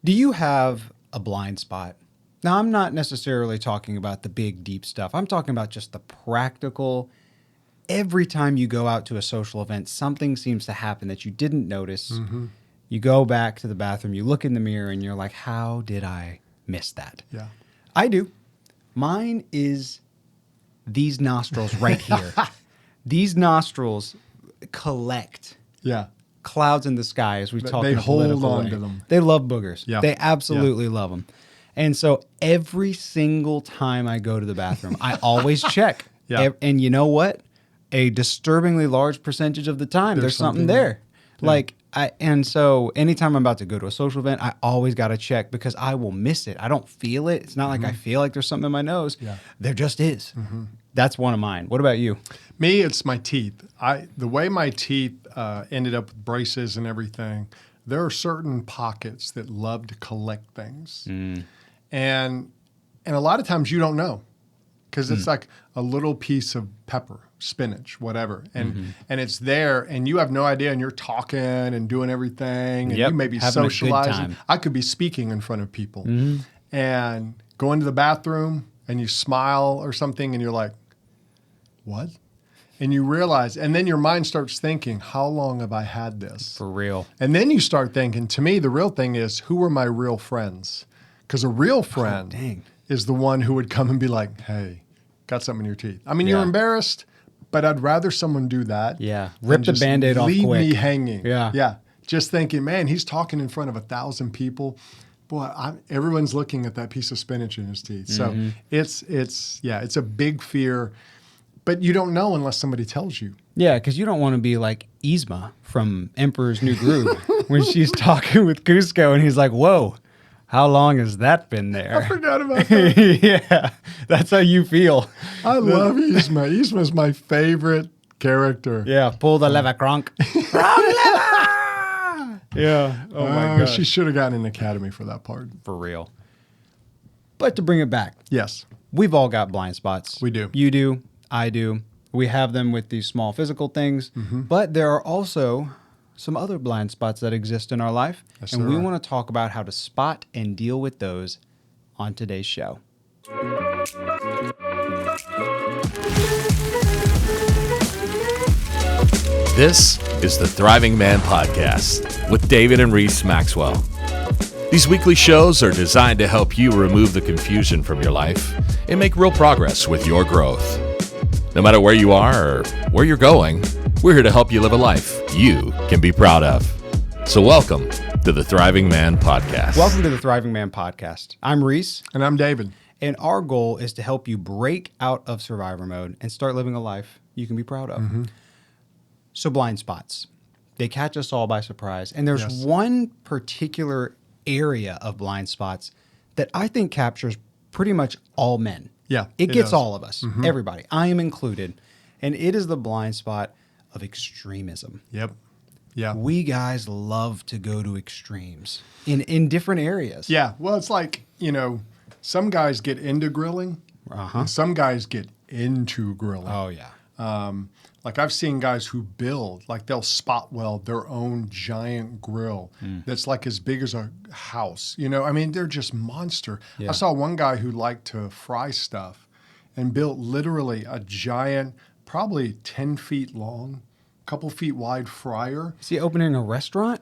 Do you have a blind spot? Now, I'm not necessarily talking about the big, deep stuff. I'm talking about just the practical. Every time you go out to a social event, something seems to happen that you didn't notice. Mm-hmm. You go back to the bathroom, you look in the mirror, and you're like, how did I miss that? Yeah. I do. Mine is these nostrils right here. These nostrils collect Yeah. clouds in the sky, as we talk They in a hold political on way. to them. They love boogers. Yeah. They absolutely love them. And so every single time I go to the bathroom, I always check. Yeah. And you know what? A disturbingly large percentage of the time, there's something there. Yeah. And so anytime I'm about to go to a social event, I always got to check because I will miss it. I don't feel it. It's not like I feel like there's something in my nose. Yeah. There just is. That's one of mine. What about you? Me, it's my teeth. The way my teeth ended up with braces and everything, there are certain pockets that love to collect things. And a lot of times you don't know because it's like a little piece of pepper, spinach, whatever. And it's there and you have no idea and you're talking and doing everything and Yep, you may be having a good socializing. time. I could be speaking in front of people and go into the bathroom and you smile or something and you're like, what? And you realize, and then your mind starts thinking, how long have I had this? For real. And then you start thinking, to me, the real thing is, who are my real friends? Because a real friend is the one who would come and be like, hey, got something in your teeth. I mean, you're embarrassed, but I'd rather someone do that. Yeah. than Rip the just Band-Aid off leave quick. me hanging. Yeah. Yeah. Just thinking, man, he's talking in front of 1,000 people. Boy, everyone's looking at that piece of spinach in his teeth. So it's a big fear. But you don't know unless somebody tells you. Yeah, because you don't want to be like Yzma from Emperor's New Groove when she's talking with Cusco and he's like, whoa, how long has that been there? I forgot about that. Yeah, that's how you feel. I love Yzma. Yzma's my favorite character. Yeah, pull the lever, Kronk. Yeah. Oh, my God. She should have gotten an Academy for that part. For real. But to bring it back, Yes. we've all got blind spots. We do. You do. I do. We have them with these small physical things, but there are also some other blind spots that exist in our life, Yes, and there we are. want to talk about how to spot and deal with those on today's show. This is the Thriving Man Podcast with David and Reese Maxwell. These weekly shows are designed to help you remove the confusion from your life and make real progress with your growth. No matter where you are or where you're going, we're here to help you live a life you can be proud of. So welcome to the Thriving Man Podcast. Welcome to the Thriving Man Podcast. I'm Reese, And I'm David. and our goal is to help you break out of survivor mode and start living a life you can be proud of. So blind spots, they catch us all by surprise. And there's Yes. one particular area of blind spots that I think captures pretty much all men. Yeah, It gets does. all of us, everybody. I am included. And it is the blind spot of extremism. Yep. Yeah. We guys love to go to extremes in different areas. Yeah. Well, it's like, some guys get into grilling. And some guys get into grilling. Oh, yeah. Like I've seen guys who build, like they'll spot weld their own giant grill that's like as big as a house. I mean, they're just monster. Yeah. I saw one guy who liked to fry stuff and built literally a giant, probably 10 feet long, couple feet wide fryer. Is he opening a restaurant?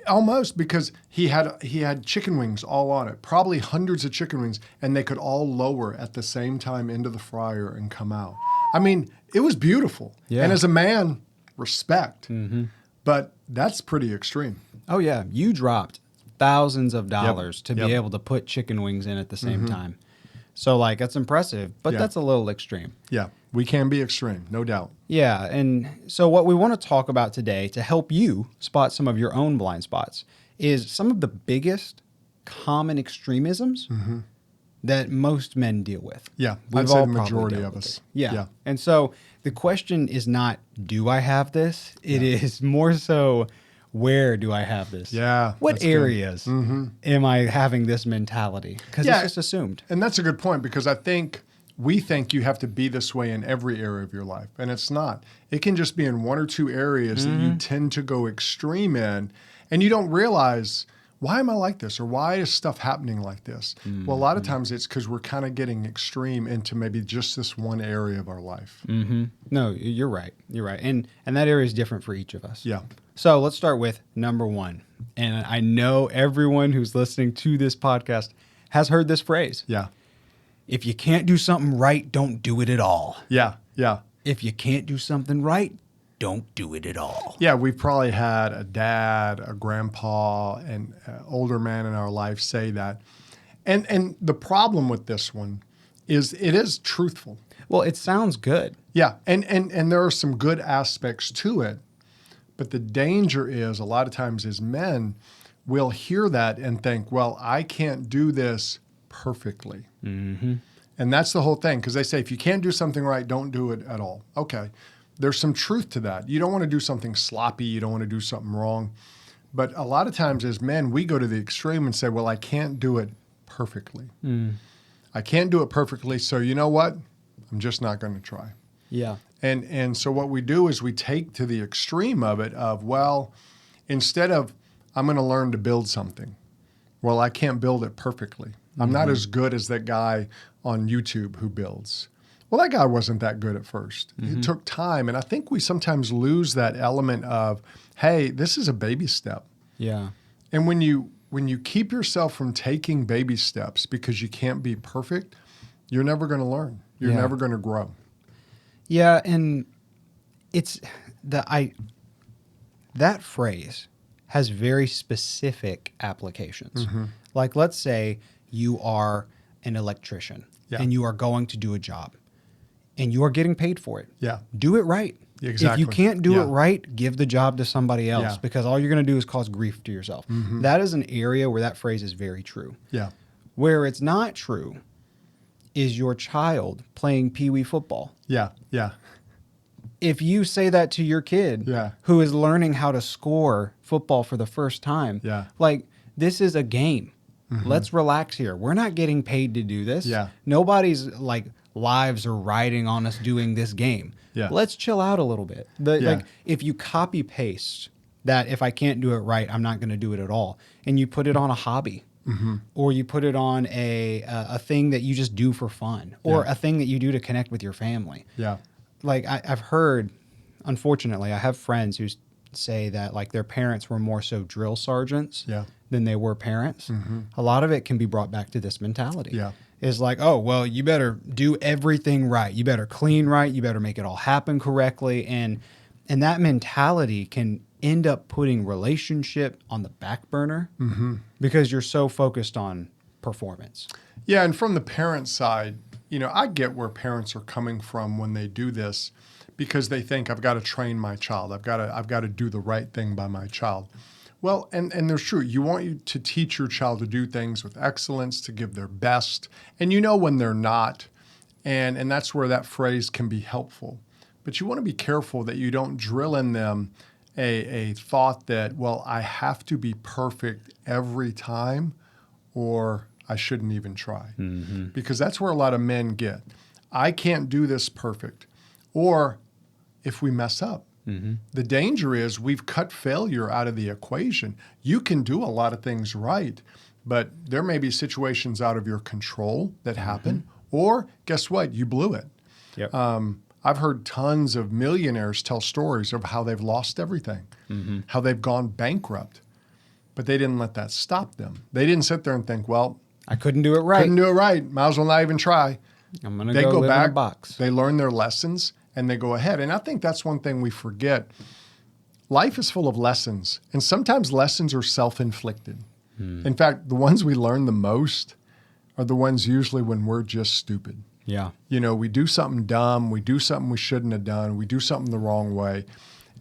Almost, because he had chicken wings all on it, probably hundreds of chicken wings, and they could all lower at the same time into the fryer and come out. I mean, it was beautiful. Yeah. And as a man, respect. But that's pretty extreme. Oh, yeah. You dropped thousands of dollars to Yep. be able to put chicken wings in at the same time. So, that's impressive, but Yeah. that's a little extreme. Yeah, we can be extreme, no doubt. Yeah, and so what we want to talk about today to help you spot some of your own blind spots is some of the biggest common extremisms that most men deal with. Yeah, We've I'd say all the probably majority dealt of with us. it. Yeah. Yeah. And so the question is not, do I have this? It is more so, where do I have this? Yeah, What that's good. areas am I having this mentality? Because Yeah. it's just assumed. And that's a good point, because we think you have to be this way in every area of your life, and it's not. It can just be in one or two areas that you tend to go extreme in, and you don't realize why am I like this? Or why is stuff happening like this? Well, a lot of times it's because we're kind of getting extreme into maybe just this one area of our life. No, you're right. You're right. And that area is different for each of us. Yeah. So let's start with number one. And I know everyone who's listening to this podcast has heard this phrase. Yeah. If you can't do something right, don't do it at all. Yeah. Yeah. If you can't do something right, don't do it at all. Yeah, we've probably had a dad, a grandpa, and an older man in our life say that. And the problem with this one is it is truthful. Well, it sounds good. Yeah, and there are some good aspects to it. But the danger is a lot of times as men, we'll hear that and think, well, I can't do this perfectly. And that's the whole thing, because they say if you can't do something right, don't do it at all. Okay. There's some truth to that. You don't want to do something sloppy. You don't want to do something wrong. But a lot of times as men, we go to the extreme and say, well, I can't do it perfectly. I can't do it perfectly. So you know what? I'm just not going to try. Yeah. And so what we do is we take to the extreme of it of, well, instead of I'm going to learn to build something, well, I can't build it perfectly. I'm not as good as that guy on YouTube who builds. Well, that guy wasn't that good at first. It took time. And I think we sometimes lose that element of, hey, this is a baby step. Yeah. And when you keep yourself from taking baby steps because you can't be perfect, you're never going to learn. You're never going to grow. Yeah, and it's that phrase has very specific applications. Like, let's say you are an electrician and you are going to do a job and you are getting paid for it. Yeah. Do it right. Exactly. If you can't do it right, give the job to somebody else because all you're going to do is cause grief to yourself. That is an area where that phrase is very true. Yeah. Where it's not true is your child playing peewee football. Yeah. Yeah. If you say that to your kid who is learning how to score football for the first time, like, this is a game. Let's relax here. We're not getting paid to do this. Yeah. Nobody's like lives are riding on us doing this game. Yeah. Let's chill out a little bit. Like, if you copy paste that, if I can't do it right, I'm not going to do it at all, and you put it on a hobby, or you put it on a thing that you just do for fun, or a thing that you do to connect with your family. Yeah. Like, I've heard, unfortunately, I have friends who say that, like, their parents were more so drill sergeants than they were parents. A lot of it can be brought back to this mentality. Yeah. Is like, oh, well, you better do everything right. You better clean right. You better make it all happen correctly. And that mentality can end up putting relationship on the back burner because you're so focused on performance. Yeah, and from the parent side, you know, I get where parents are coming from when they do this because they think I've got to train my child. I've got to do the right thing by my child. Well, and there's true. You want you to teach your child to do things with excellence, to give their best, and you know when they're not, and that's where that phrase can be helpful. But you want to be careful that you don't drill in them a thought that, well, I have to be perfect every time, or I shouldn't even try. Because that's where a lot of men get. I can't do this perfect. Or if we mess up. The danger is we've cut failure out of the equation. You can do a lot of things right, but there may be situations out of your control that happen, or guess what? You blew it. Yep. I've heard tons of millionaires tell stories of how they've lost everything, how they've gone bankrupt, but they didn't let that stop them. They didn't sit there and think, well, I couldn't do it right. Might as well not even try. I'm going to go live back in a box. They learn their lessons and they go ahead. And I think that's one thing we forget. Life is full of lessons, and sometimes lessons are self-inflicted. In fact, the ones we learn the most are the ones usually when we're just stupid. Yeah. You know, we do something dumb, we do something we shouldn't have done, we do something the wrong way,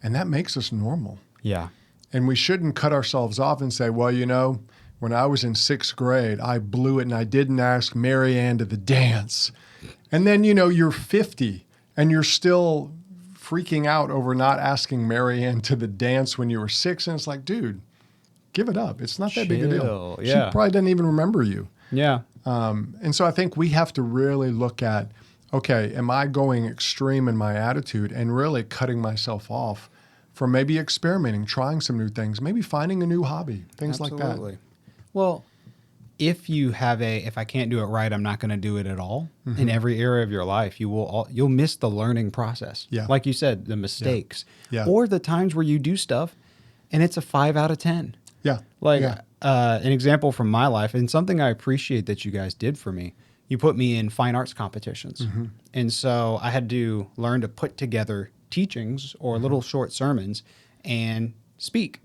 and that makes us normal. Yeah. And we shouldn't cut ourselves off and say, well, you know, when I was in 6th grade, I blew it and I didn't ask Mary Ann to the dance. And then, you know, you're 50 and you're still freaking out over not asking Mary Ann to the dance when you were 6. And it's like, dude, give it up. It's not that big a deal. Yeah. She probably doesn't even remember you. Yeah. And so I think we have to really look at, okay, am I going extreme in my attitude and really cutting myself off from maybe experimenting, trying some new things, maybe finding a new hobby, things like that. Well, if I can't do it right, I'm not going to do it at all. In every area of your life, you'll miss the learning process. Yeah. Like you said, the mistakes, Yeah. or the times where you do stuff and it's a 5 out of 10. Yeah. Like yeah. an example from my life, and something I appreciate that you guys did for me. You put me in fine arts competitions, and so I had to learn to put together teachings or little short sermons and speak.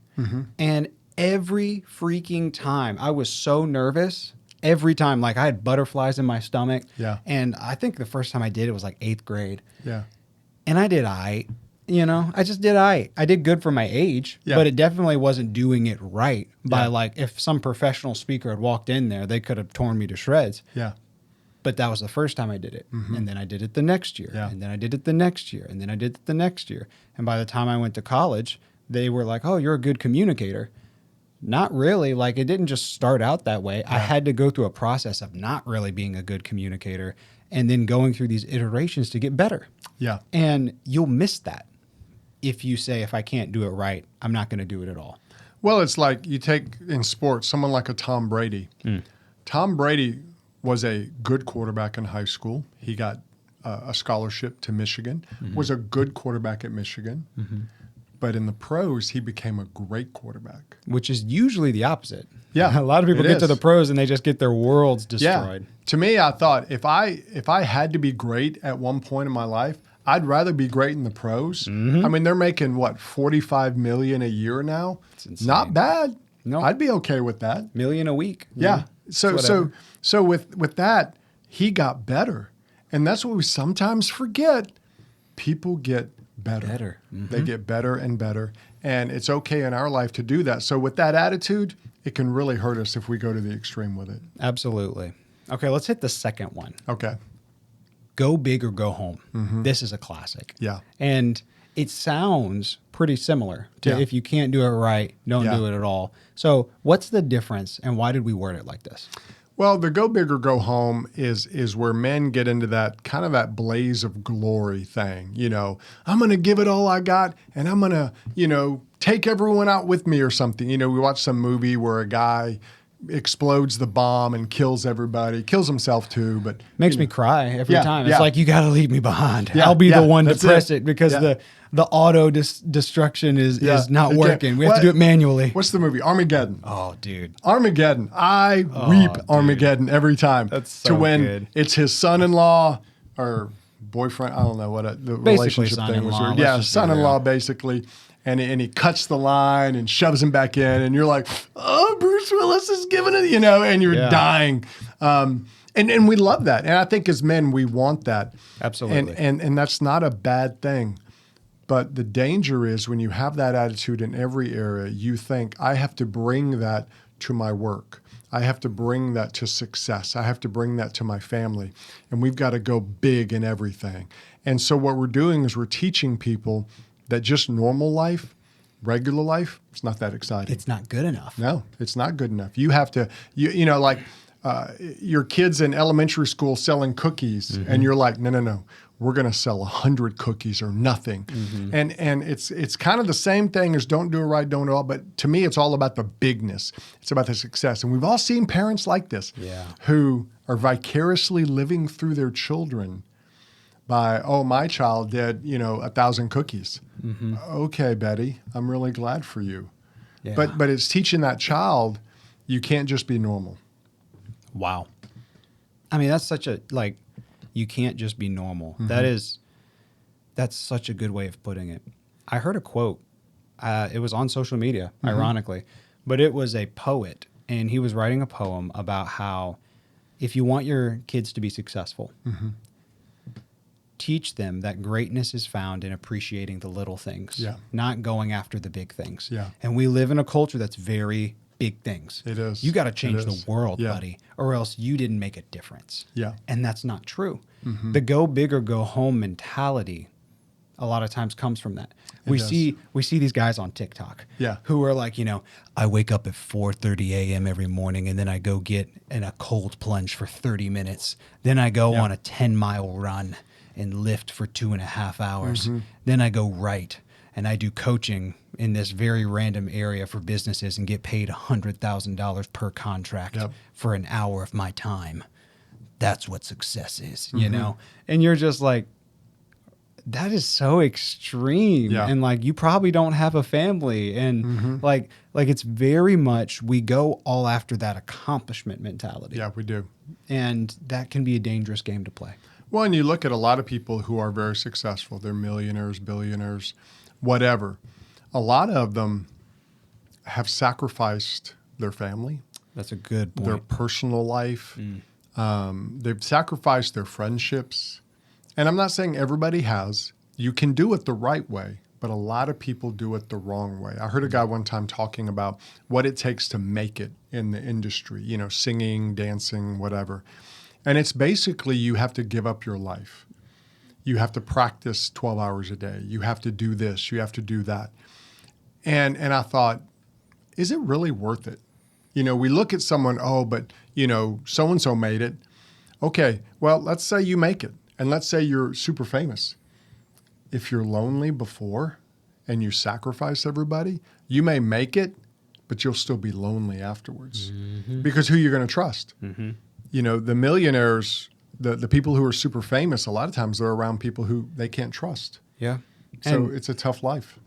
And every freaking time, I was so nervous. Every time, like I had butterflies in my stomach. Yeah. And I think the first time I did it was like 8th grade. Yeah. And I did I just did I did good for my age, Yeah. but it definitely wasn't doing it right by Yeah. like if some professional speaker had walked in there, they could have torn me to shreds. Yeah. But that was the first time I did it. And then I did it the next year. Yeah. And then I did it the next year. And then I did it the next year. And by the time I went to college, they were like, "Oh, you're a good communicator." Not really. Like it didn't just start out that way. I had to go through a process of not really being a good communicator and then going through these iterations to get better. Yeah. And you'll miss that if you say, if I can't do it right, I'm not going to do it at all. Well, it's like you take in sports someone like a Tom Brady. Tom Brady was a good quarterback in high school. He got a scholarship to Michigan, was a good quarterback at Michigan. But in the pros, he became a great quarterback. Which is usually the opposite. Yeah, A lot of people it get to is. the pros and they just get their worlds destroyed. Yeah. To me, I thought if I had to be great at one point in my life, I'd rather be great in the pros. I mean, they're making what, $45 million a year now? It's insane. Not bad. No. I'd be okay with that. $1 million a week. Yeah. So whatever. with that, he got better. And that's what we sometimes forget. People get better. They get better and better. And it's okay in our life to do that. So with that attitude, it can really hurt us if we go to the extreme with it. Absolutely. Okay, let's hit the second one. Okay. Go big or go home. This is a classic. Yeah. And it sounds pretty similar to Yeah. if you can't do it right, don't Yeah. do it at all. So what's the difference and why did we word it like this? Well, the go big or go home is where men get into that kind of that blaze of glory thing. You know, I'm going to give it all I got and I'm going to, take everyone out with me or something. You know, we watched some movie where a guy explodes the bomb and kills everybody, kills himself too, but Makes me cry every Yeah, time. It's yeah. like, you got to leave me behind. Yeah, I'll be yeah, the one to that's press it. it because Yeah. the auto destruction is not Okay. working. We have What- to do it manually. What's the movie? Armageddon. Oh, dude. Armageddon. I weep dude. Armageddon every time. That's to so when good. it's his son-in-law or boyfriend. I don't know what the relationship thing was. son-in-law. Yeah, Let's just be son-in-law real. basically. And he cuts the line and shoves him back in, and you're like, "Oh, Bruce Willis is giving it," and you're Yeah. dying. And we love that, and I think as men we want that. Absolutely. And that's not a bad thing. But the danger is when you have that attitude in every area, you think, I have to bring that to my work. I have to bring that to success. I have to bring that to my family. And we've got to go big in everything. And so what we're doing is we're teaching people that just normal life, regular life, it's not that exciting. It's not good enough. No, it's not good enough. You have to, like your kids in elementary school selling cookies, and you're like, no, we're going to sell 100 cookies or nothing. And it's kind of the same thing as don't do it right, don't do it all. But to me, it's all about the bigness. It's about the success. And we've all seen parents like this who are vicariously living through their children by, oh, my child did, 1,000 cookies. Okay, Betty, I'm really glad for you. Yeah. But it's teaching that child you can't just be normal. Wow. I mean, that's such a, you can't just be normal. That's such a good way of putting it. I heard a quote. It was on social media, ironically, but it was a poet, and he was writing a poem about how if you want your kids to be successful, teach them that greatness is found in appreciating the little things, not going after the big things. Yeah. And we live in a culture that's very big things. It is. You got to change It is. the world, Yeah. buddy, or else you didn't make a difference. Yeah. And that's not true. The go big or go home mentality a lot of times comes from that. We does. see these guys on TikTok Yeah. who are like, I wake up at 4:30 a.m. every morning and then I go get in a cold plunge for 30 minutes. Then I go on a 10-mile run and lift for 2.5 hours. Then I go write and I do coaching in this very random area for businesses and get paid $100,000 per contract Yep. for an hour of my time. That's what success is, you know? And you're just like, that is so extreme. Yeah. And like, you probably don't have a family. And like it's very much, we go all after that accomplishment mentality. Yeah, we do. And that can be a dangerous game to play. Well, and you look at a lot of people who are very successful. They're millionaires, billionaires, whatever. A lot of them have sacrificed their family, That's a good point. their personal life. They've sacrificed their friendships. And I'm not saying everybody has. You can do it the right way, but a lot of people do it the wrong way. I heard a guy one time talking about what it takes to make it in the industry, you know, singing, dancing, whatever. And it's basically you have to give up your life. You have to practice 12 hours a day. You have to do this. You have to do that. And I thought, is it really worth it? You know, we look at someone, oh, but, you know, so-and-so made it. Okay, well, let's say you make it. And let's say you're super famous. If you're lonely before and you sacrifice everybody, you may make it, but you'll still be lonely afterwards. Because who you're going to trust? You know, the millionaires, the people who are super famous, a lot of times they're around people who they can't trust. Yeah. So And, it's a tough life.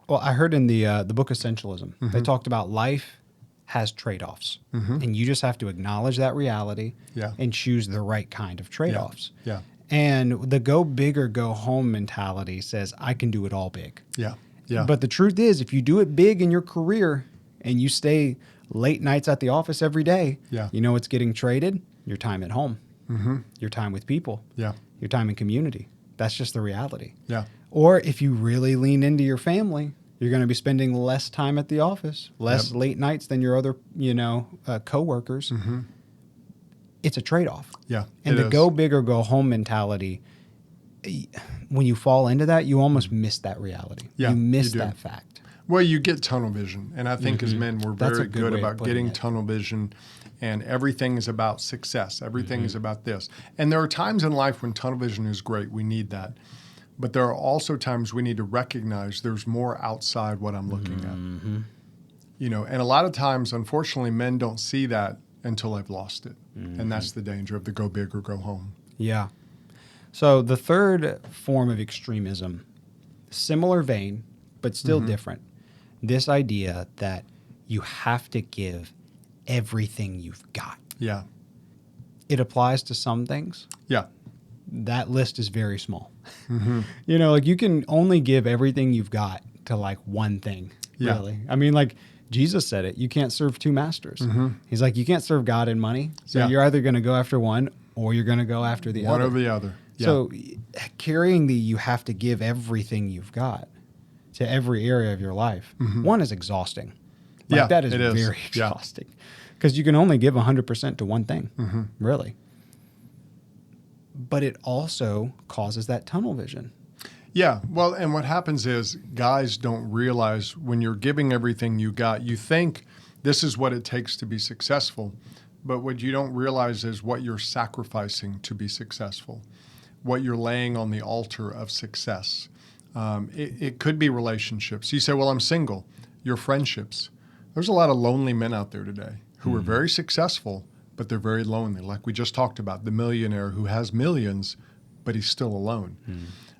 well, I heard in the book Essentialism, they talked about life has trade-offs. And you just have to acknowledge that reality Yeah. and choose the right kind of trade-offs. Yeah. And the go big or go home mentality says, I can do it all big. Yeah. Yeah. But the truth is, if you do it big in your career and you stay late nights at the office every day, Yeah. you know what's getting traded? Your time at home, your time with people, yeah. your time in community. That's just the reality. Yeah. Or if you really lean into your family, you're going to be spending less time at the office, less late nights than your other, coworkers. It's a trade-off. Yeah. And it the is. go big or go home mentality, when you fall into that, you almost miss that reality. Yeah, you miss you do. that fact. Well, you get tunnel vision. And I think as men, we're That's a very good good way of about putting getting it. tunnel vision, and everything is about success. Everything is about this. And there are times in life when tunnel vision is great. We need that. But there are also times we need to recognize there's more outside what I'm looking at. You know, and a lot of times, unfortunately, men don't see that until they've lost it. And that's the danger of the go big or go home. Yeah. So the third form of extremism, similar vein, but still different. This idea that you have to give everything you've got. Yeah. It applies to some things. Yeah. That list is very small. You know, like you can only give everything you've got to like one thing, Yeah. really. I mean, like Jesus said it, you can't serve two masters. He's like, you can't serve God and money. So Yeah. you're either going to go after one or you're going to go after the One other. or the other. Yeah. So carrying the you have to give everything you've got to every area of your life, one is exhausting. Like, Yeah, that is it is. very Yeah. exhausting because you can only give 100% to one thing, really. But it also causes that tunnel vision. Yeah. Well, and what happens is guys don't realize when you're giving everything you got, you think this is what it takes to be successful. But what you don't realize is what you're sacrificing to be successful, what you're laying on the altar of success. It could be relationships. You say, well, I'm single. Your friendships. There's a lot of lonely men out there today who are very successful, but they're very lonely. Like we just talked about, the millionaire who has millions, but he's still alone.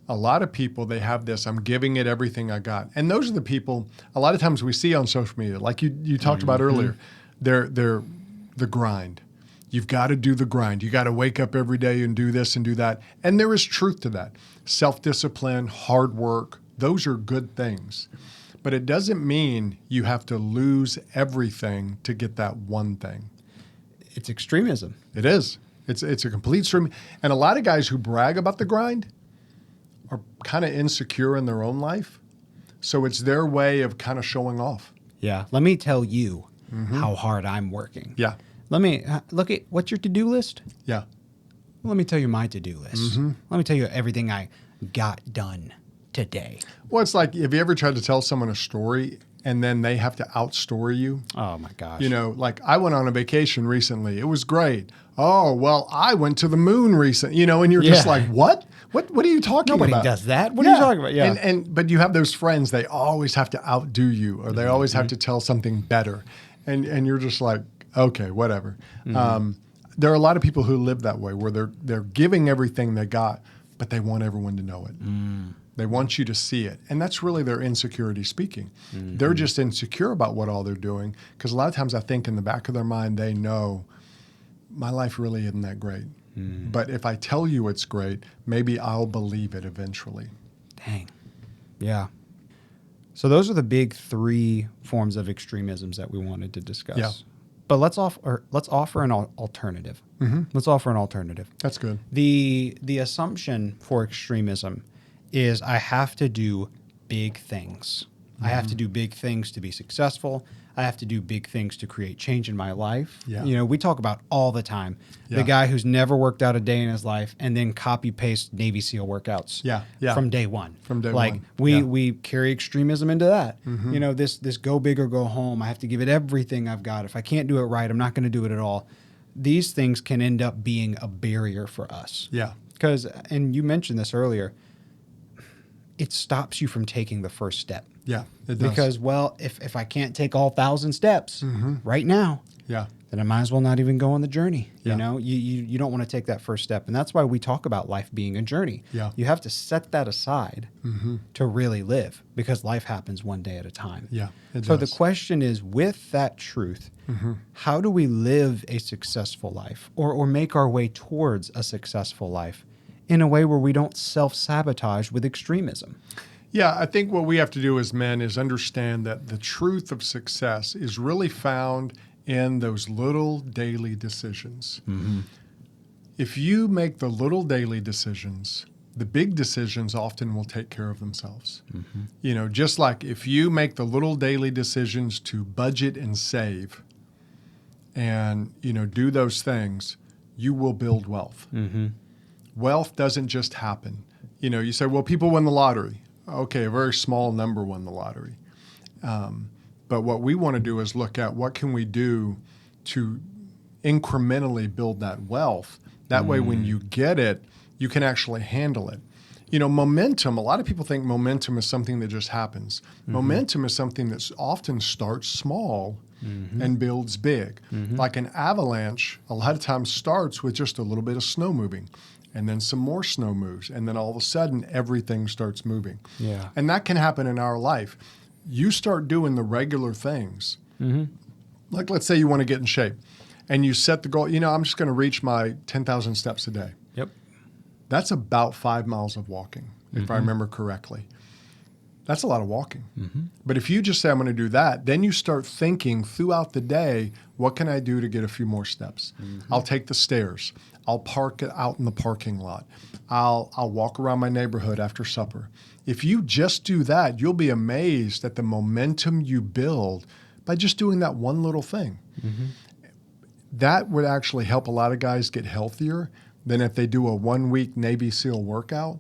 A lot of people, they have this, I'm giving it everything I got. And those are the people, a lot of times we see on social media, like you talked about earlier, they're the grind. You've got to do the grind. You got to wake up every day and do this and do that. And there is truth to that. Self-discipline, hard work, those are good things. But it doesn't mean you have to lose everything to get that one thing. It's extremism. It is. It's a complete stream. And a lot of guys who brag about the grind are kind of insecure in their own life. So it's their way of kind of showing off. Yeah. Let me tell you how hard I'm working. Yeah. Let me look at what's your to-do list? Yeah. Let me tell you my to-do list. Let me tell you everything I got done today. Well, it's like, have you ever tried to tell someone a story and then they have to outstory you. Oh my gosh. You know, like I went on a vacation recently. It was great. Oh, well, I went to the moon recently, you know, and you're just Yeah. like, what? What are you talking Nobody about? does that. What are you talking about? Yeah. But you have those friends, they always have to outdo you, or they always have to tell something better. And you're just like, okay, whatever. There are a lot of people who live that way, where they're giving everything they got, but they want everyone to know it. They want you to see it. And that's really their insecurity speaking. They're just insecure about what all they're doing, because a lot of times I think in the back of their mind, they know my life really isn't that great. But if I tell you it's great, maybe I'll believe it eventually. Dang. Yeah. So those are the big 3 forms of extremisms that we wanted to discuss. Yeah. But let's offer an alternative. Let's offer an alternative. That's good. The assumption for extremism is I have to do big things. I have to do big things to be successful. I have to do big things to create change in my life. Yeah. You know, we talk about all the time Yeah. the guy who's never worked out a day in his life and then copy paste Navy SEAL workouts. Yeah, yeah. From day one. From day like, one. we Yeah. we carry extremism into that. You know, this go big or go home. I have to give it everything I've got. If I can't do it right, I'm not going to do it at all. These things can end up being a barrier for us. Yeah. Because, and you mentioned this earlier, it stops you from taking the first step. Yeah, it does. Because, well, if I can't take all 1,000 steps right now, yeah. then I might as well not even go on the journey. Yeah. You know, you don't want to take that first step. And that's why we talk about life being a journey. Yeah. You have to set that aside to really live, because life happens one day at a time. Yeah, it So does. the question is, with that truth, how do we live a successful life, or make our way towards a successful life in a way where we don't self-sabotage with extremism? Yeah, I think what we have to do as men is understand that the truth of success is really found in those little daily decisions. If you make the little daily decisions, the big decisions often will take care of themselves. You know, just like if you make the little daily decisions to budget and save and, you know, do those things, you will build wealth. Wealth doesn't just happen. You know, you say, well, people win the lottery. Okay, a very small number won the lottery. But what we want to do is look at what can we do to incrementally build that wealth. That way, when you get it, you can actually handle it. You know, momentum, a lot of people think momentum is something that just happens. Momentum is something that often starts small and builds big. Like an avalanche, a lot of times starts with just a little bit of snow moving, and then some more snow moves, and then all of a sudden everything starts moving. Yeah. And that can happen in our life. You start doing the regular things. Like, let's say you want to get in shape, and you set the goal, you know, I'm just going to reach my 10,000 steps a day. Yep. That's about 5 miles of walking, if I remember correctly. That's a lot of walking. But if you just say, I'm going to do that, then you start thinking throughout the day, what can I do to get a few more steps? I'll take the stairs. I'll park it out in the parking lot. I'll walk around my neighborhood after supper. If you just do that, you'll be amazed at the momentum you build by just doing that one little thing. That would actually help a lot of guys get healthier than if they do a 1-week Navy SEAL workout,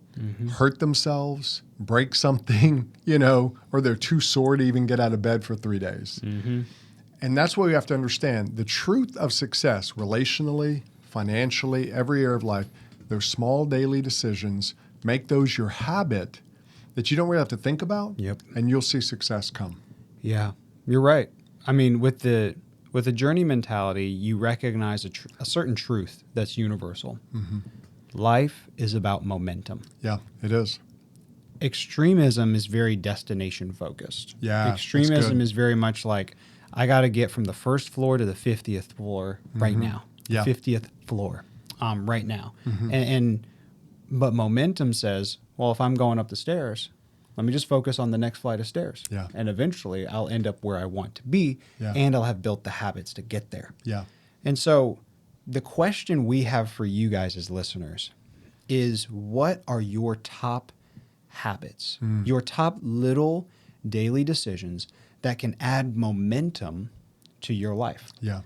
hurt themselves, break something, you know, or they're too sore to even get out of bed for 3 days. And that's what we have to understand. The truth of success, relationally, financially, every area of life, those small daily decisions, make those your habit that you don't really have to think about, and you'll see success come. Yeah, you're right. I mean, with the journey mentality, you recognize a certain truth that's universal. Life is about momentum. Yeah, it is. Extremism is very destination focused. Yeah, that's Extremism good. is very much like, I got to get from the first floor to the 50th floor right now. Yeah. 50th floor right now. But momentum says, well, if I'm going up the stairs, let me just focus on the next flight of stairs. Yeah. And eventually I'll end up where I want to be, Yeah. and I'll have built the habits to get there. Yeah. And so the question we have for you guys as listeners is, what are your top habits, your top little daily decisions that can add momentum to your life? Yeah.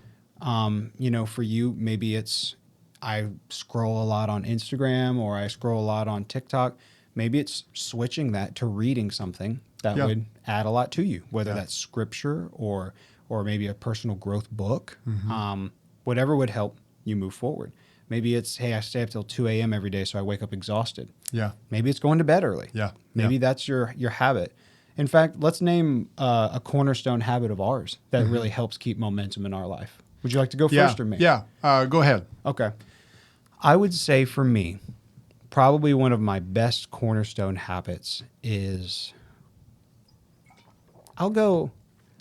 You know, for you, maybe it's, I scroll a lot on Instagram, or I scroll a lot on TikTok. Maybe it's switching that to reading something that Yeah. would add a lot to you, whether Yeah. that's scripture or maybe a personal growth book, whatever would help you move forward. Maybe it's, hey, I stay up till 2 a.m. every day, so I wake up exhausted. Yeah. Maybe it's going to bed early. Yeah. Maybe that's your habit. In fact, let's name a cornerstone habit of ours that really helps keep momentum in our life. Would you like to go Yeah. first or me? Yeah. Go ahead. Okay. I would say for me, probably one of my best cornerstone habits is I'll go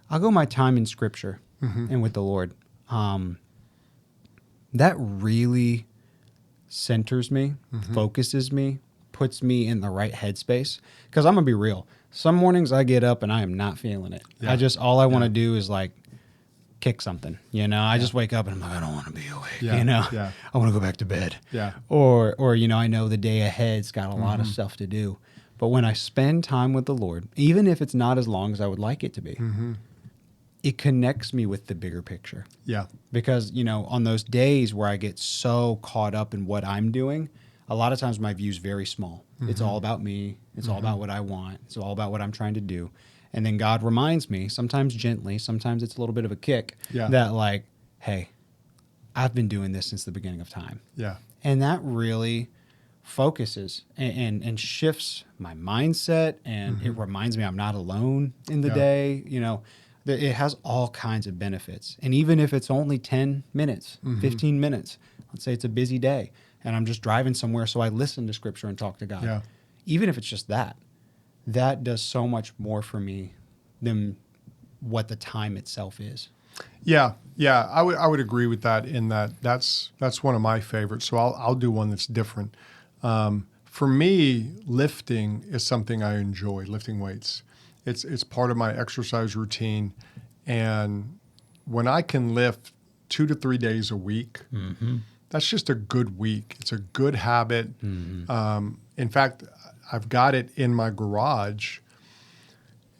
my time in Scripture and with the Lord. That really centers me, focuses me, puts me in the right headspace. Because I'm gonna be real. Some mornings I get up and I am not feeling it. Yeah. All I want to do is like kick something. I just wake up and I'm like, I don't want to be awake. Yeah. Yeah. I want to go back to bed. Yeah. Or I know the day ahead's got a lot of stuff to do. But when I spend time with the Lord, even if it's not as long as I would like it to be, it connects me with the bigger picture. Yeah. Because, on those days where I get so caught up in what I'm doing, a lot of times my view's very small. It's all about me. It's all about what I want. It's all about what I'm trying to do. And then God reminds me, sometimes gently, sometimes it's a little bit of a kick, that like, hey, I've been doing this since the beginning of time. Yeah. And that really focuses and shifts my mindset, and it reminds me I'm not alone in the day. It has all kinds of benefits. And even if it's only 10 minutes, 15 minutes, let's say it's a busy day and I'm just driving somewhere, so I listen to Scripture and talk to God. Yeah. Even if it's just that does so much more for me than what the time itself is. Yeah, I would agree with that. In that's one of my favorites. So I'll do one that's different. For me, lifting is something I enjoy. Lifting weights, it's part of my exercise routine, and when I can lift 2 to 3 days a week, that's just a good week. It's a good habit. In fact, I've got it in my garage,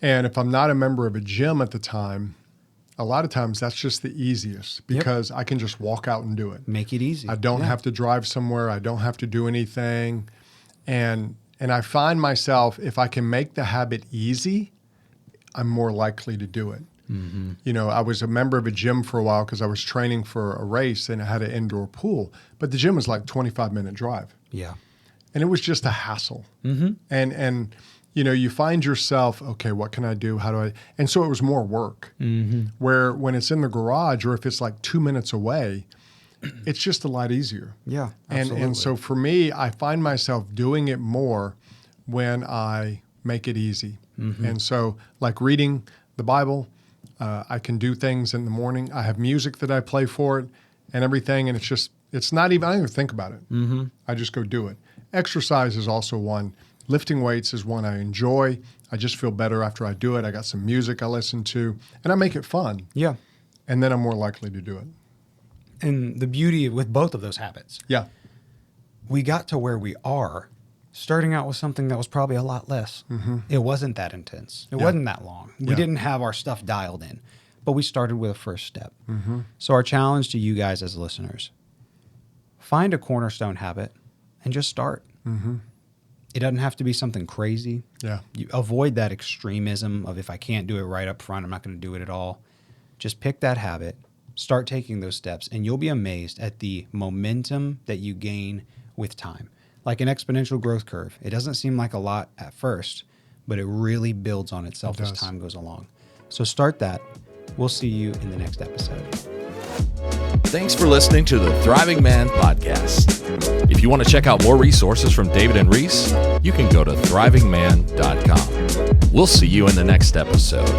and if I'm not a member of a gym at the time, a lot of times that's just the easiest because I can just walk out and do it. Make it easy. I don't have to drive somewhere. I don't have to do anything. And I find myself, if I can make the habit easy, I'm more likely to do it. I was a member of a gym for a while because I was training for a race and it had an indoor pool. But the gym was like 25-minute drive. Yeah. And it was just a hassle. And you find yourself, okay, what can I do? How do I? And so it was more work. Where when it's in the garage or if it's like 2 minutes away, it's just a lot easier. Yeah, absolutely. And so for me, I find myself doing it more when I make it easy. And so like reading the Bible, I can do things in the morning. I have music that I play for it and everything. And it's not even, I don't even think about it. I just go do it. Exercise is also one. Lifting weights is one I enjoy. I just feel better after I do it. I got some music I listen to, and I make it fun. Yeah. And then I'm more likely to do it. And the beauty with both of those habits, Yeah. we got to where we are starting out with something that was probably a lot less. It wasn't that intense. It wasn't that long. We didn't have our stuff dialed in, but we started with a first step. So our challenge to you guys as listeners, find a cornerstone habit and just start. It doesn't have to be something crazy. Yeah. You avoid that extremism of if I can't do it right up front, I'm not going to do it at all. Just pick that habit, start taking those steps, and you'll be amazed at the momentum that you gain with time. Like an exponential growth curve. It doesn't seem like a lot at first, but it really builds on itself as time goes along. So start that. We'll see you in the next episode. Thanks for listening to the Thriving Man Podcast. If you want to check out more resources from David and Reese, you can go to thrivingman.com. We'll see you in the next episode.